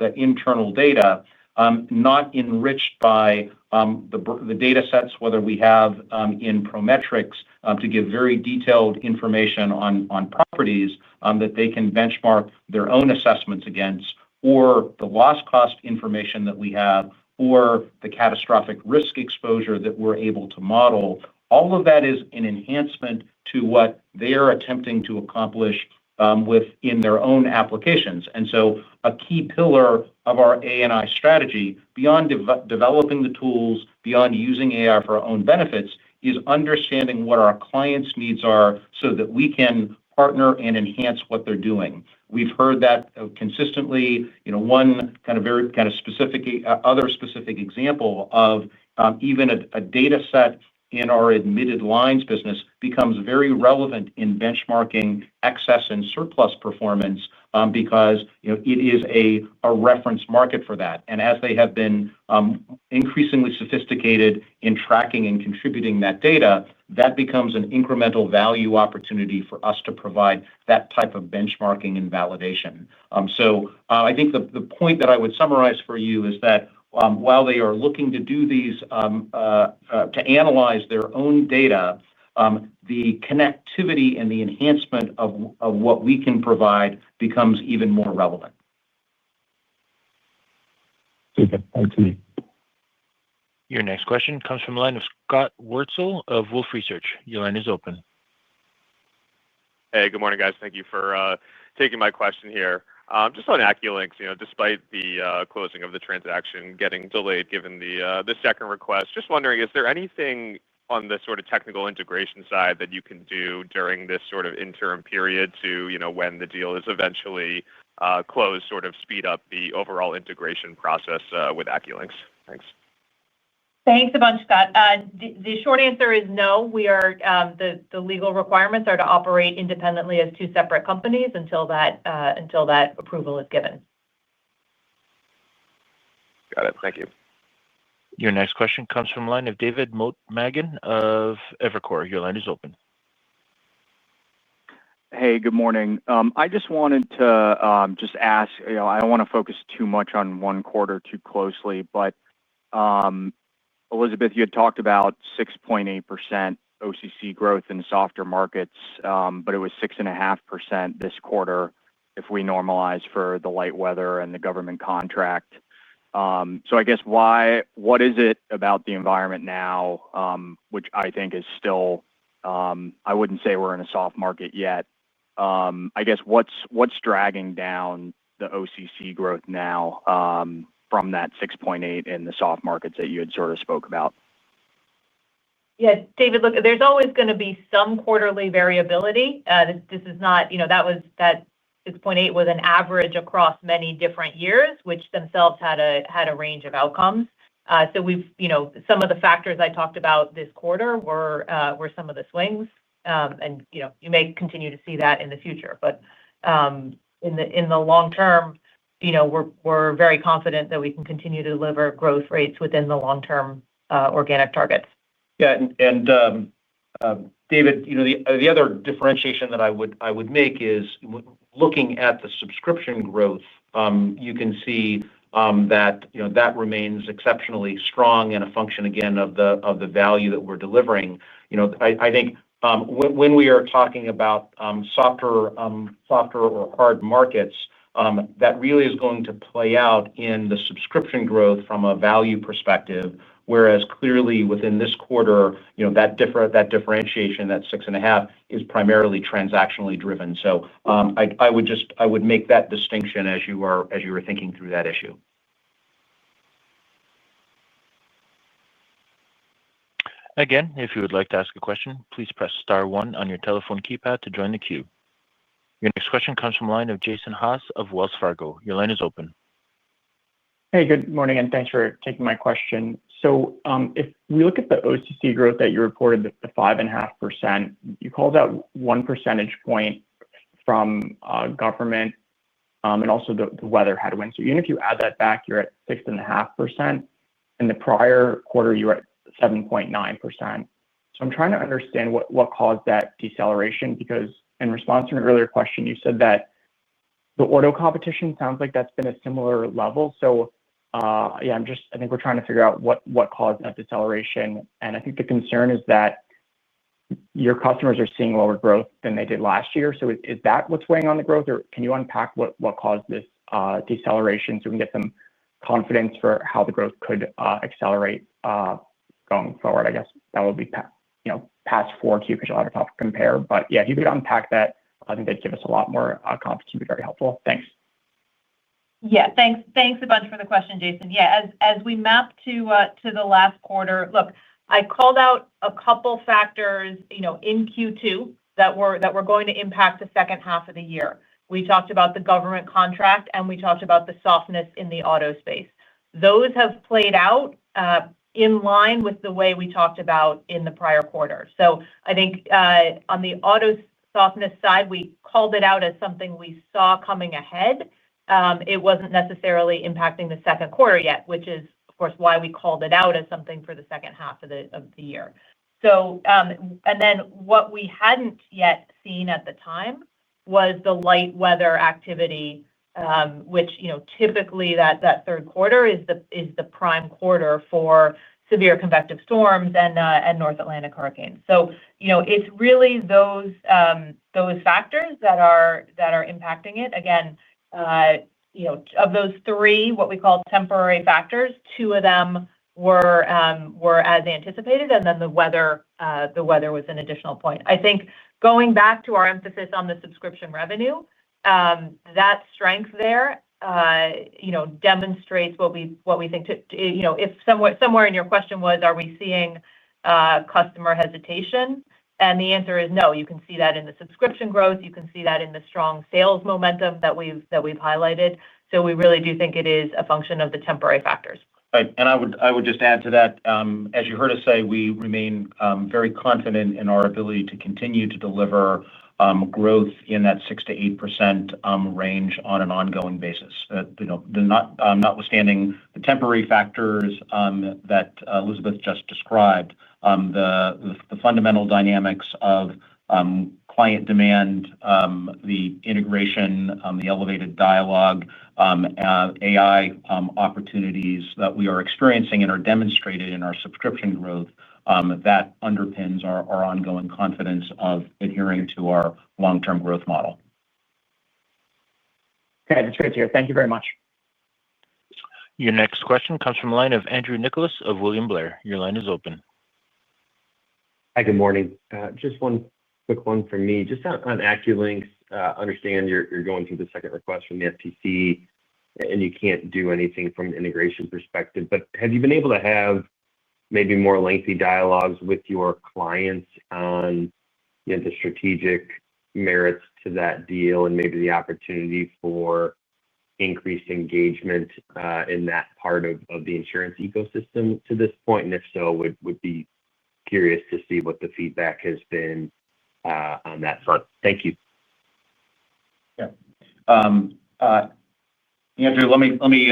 data, not enriched by the data sets, whether we have in Prometrics to give very detailed information on properties that they can benchmark their own assessments against, or the loss cost information that we have, or the catastrophic risk exposure that we're able to model. All of that is an enhancement to what they are attempting to accomplish within their own applications. And so a key pillar of our AI strategy, beyond developing the tools, beyond using AI for our own benefits, is understanding what our clients' needs are so that we can partner and enhance what they're doing. We've heard that consistently. One very specific, other specific example of even a data set in our admitted lines business becomes very relevant in benchmarking excess and surplus performance because it is a reference market for that. And as they have been increasingly sophisticated in tracking and contributing that data, that becomes an incremental value opportunity for us to provide that type of benchmarking and validation. So I think the point that I would summarize for you is that while they are looking to do these, to analyze their own data, the connectivity and the enhancement of what we can provide becomes even more relevant. Super. Thanks, Lee. Your next question comes from the line of Scott Wurtzel of Wolfe Research. Your line is open. Hey, good morning, guys. Thank you for taking my question here. Just on AccuLynx, despite the closing of the transaction getting delayed given the second request, just wondering, is there anything on the sort of technical integration side that you can do during this sort of interim period to, when the deal is eventually closed, sort of speed up the overall integration process with AccuLynx? Thanks. Thanks a bunch, Scott. The short answer is no. We are the legal requirements are to operate independently as two separate companies until that approval is given. Got it. Thank you. Your next question comes from the line of David Motemaden of Evercore. Your line is open. Hey, good morning. I just wanted to just ask, I don't want to focus too much on one quarter too closely, but Elizabeth, you had talked about 6.8% OCC growth in softer markets, but it was 6.5% this quarter if we normalize for the light weather and the government contract. So I guess what is it about the environment now, which I think is still, I wouldn't say we're in a soft market yet. I guess what's dragging down the OCC growth now from that 6.8 in the soft markets that you had sort of spoke about? Yeah, David, look, there's always going to be some quarterly variability. This is not, that 6.8 was an average across many different years, which themselves had a range of outcomes. So we've, some of the factors I talked about this quarter were some of the swings, and you may continue to see that in the future. But in the long term, we're very confident that we can continue to deliver growth rates within the long-term organic targets. Yeah, and David, the other differentiation that I would make is looking at the subscription growth. You can see that that remains exceptionally strong and a function again of the value that we're delivering. I think when we are talking about softer or hard markets, that really is going to play out in the subscription growth from a value perspective, whereas clearly within this quarter, that differentiation, that 6.5, is primarily transactionally driven. So I would make that distinction as you were thinking through that issue. Again, if you would like to ask a question, please press star one on your telephone keypad to join the queue. Your next question comes from the line of Jason Haas of Wells Fargo. Your line is open. Hey, good morning, and thanks for taking my question. So if we look at the OCC growth that you reported, the 5.5%, you called out 1 percentage point from government and also the weather headwinds. Even if you add that back, you're at 6.5%. In the prior quarter, you were at 7.9%. I'm trying to understand what caused that deceleration, because in response to an earlier question, you said that the auto competition sounds like that's been a similar level. I think we're trying to figure out what caused that deceleration. I think the concern is that your customers are seeing lower growth than they did last year. Is that what's weighing on the growth, or can you unpack what caused this deceleration so we can get some confidence for how the growth could accelerate going forward? I guess that will be past 4Q because you'll have a tough compare. If you could unpack that, I think that'd give us a lot more confidence. It'd be very helpful. Thanks. Yeah, thanks a bunch for the question, Jason. Yeah, as we map to the last quarter, look, I called out a couple factors, in Q2 that were going to impact the second half of the year. We talked about the government contract, and we talked about the softness in the auto space. Those have played out in line with the way we talked about in the prior quarter. I think on the auto softness side, we called it out as something we saw coming ahead. It wasn't necessarily impacting the second quarter yet, which is, of course, why we called it out as something for the second half of the year. What we hadn't yet seen at the time was the light weather activity, which typically that third quarter is the prime quarter for severe convective storms and North Atlantic hurricanes. It's really those factors that are impacting it. Again, of those three, what we call temporary factors, two of them were as anticipated, and then the weather was an additional point. I think going back to our emphasis on the subscription revenue, that strength there demonstrates what we think. If somewhere in your question was, are we seeing customer hesitation? The answer is no. You can see that in the subscription growth. You can see that in the strong sales momentum that we've highlighted. We really do think it is a function of the temporary factors. Right. I would just add to that, as you heard us say, we remain very confident in our ability to continue to deliver growth in that 6%-8% range on an ongoing basis. Notwithstanding the temporary factors that Elizabeth just described, the fundamental dynamics of client demand, the integration, the elevated dialogue, AI opportunities that we are experiencing and are demonstrated in our subscription growth, that underpins our ongoing confidence of adhering to our long-term growth model. Okay, that's great to hear. Thank you very much. Your next question comes from the line of Andrew Nicholas of William Blair. Your line is open. Hi, good morning. Just one quick one from me. Just on AccuLynx, understand you're going through the second request from the FTC, and you can't do anything from an integration perspective. Have you been able to have maybe more lengthy dialogues with your clients on the strategic merits to that deal and maybe the opportunity for increased engagement in that part of the insurance ecosystem to this point? If so, would be curious to see what the feedback has been on that front. Thank you. Yeah. Andrew, let me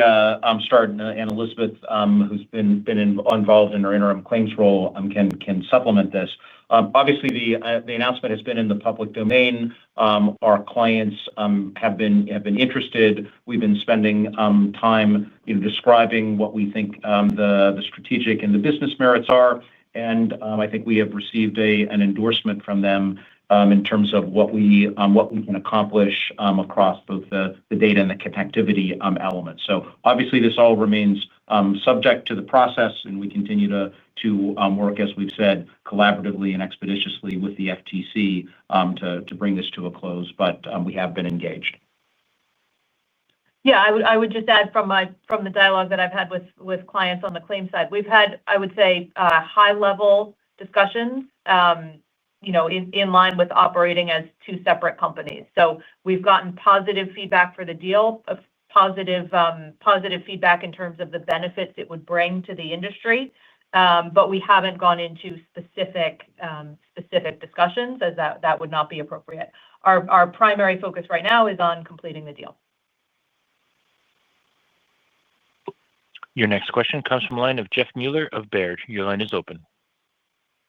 start, and Elizabeth, who's been involved in her interim claims role, can supplement this. Obviously, the announcement has been in the public domain. Our clients have been interested. We've been spending time describing what we think the strategic and the business merits are. I think we have received an endorsement from them in terms of what we can accomplish across both the data and the connectivity elements. Obviously, this all remains subject to the process, and we continue to work, as we've said, collaboratively and expeditiously with the FTC to bring this to a close. We have been engaged. Yeah, I would just add from the dialogue that I've had with clients on the claim side, we've had, I would say, high-level discussions in line with operating as two separate companies. We've gotten positive feedback for the deal, positive feedback in terms of the benefits it would bring to the industry. We haven't gone into specific discussions, as that would not be appropriate. Our primary focus right now is on completing the deal. Your next question comes from the line of Jeff Mueller of Baird. Your line is open.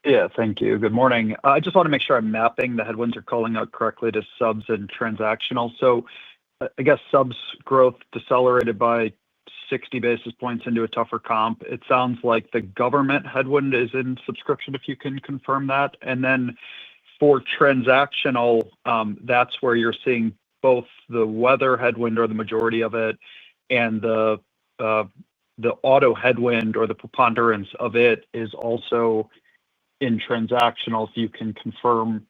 Yeah, thank you. Good morning. I just want to make sure I'm mapping the headwinds you're calling out correctly to subs and transactional. I guess subs growth decelerated by 60 basis points into a tougher comp. It sounds like the government headwind is in subscription, if you can confirm that. For transactional, that's where you're seeing both the weather headwind or the majority of it and the auto headwind or the preponderance of it is also in transactional. If you can confirm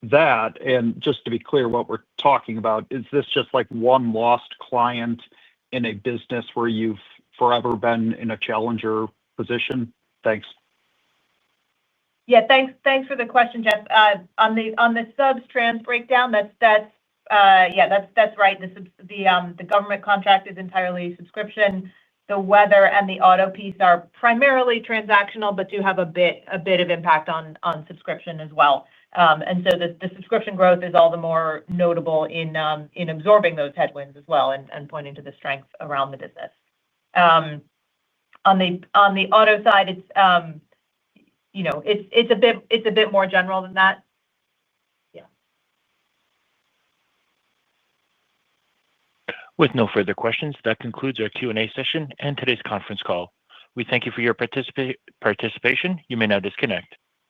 that. Just to be clear, what we're talking about, is this just like one lost client in a business where you've forever been in a challenger position? Thanks. Yeah, thanks for the question, Jeff. On the subs trans breakdown, that's right. The government contract is entirely subscription. The weather and the auto piece are primarily transactional, but do have a bit of impact on subscription as well. The subscription growth is all the more notable in absorbing those headwinds as well and pointing to the strength around the business. On the auto side, it's a bit more general than that. With no further questions, that concludes our Q&A session and today's conference call. We thank you for your participation. You may now disconnect.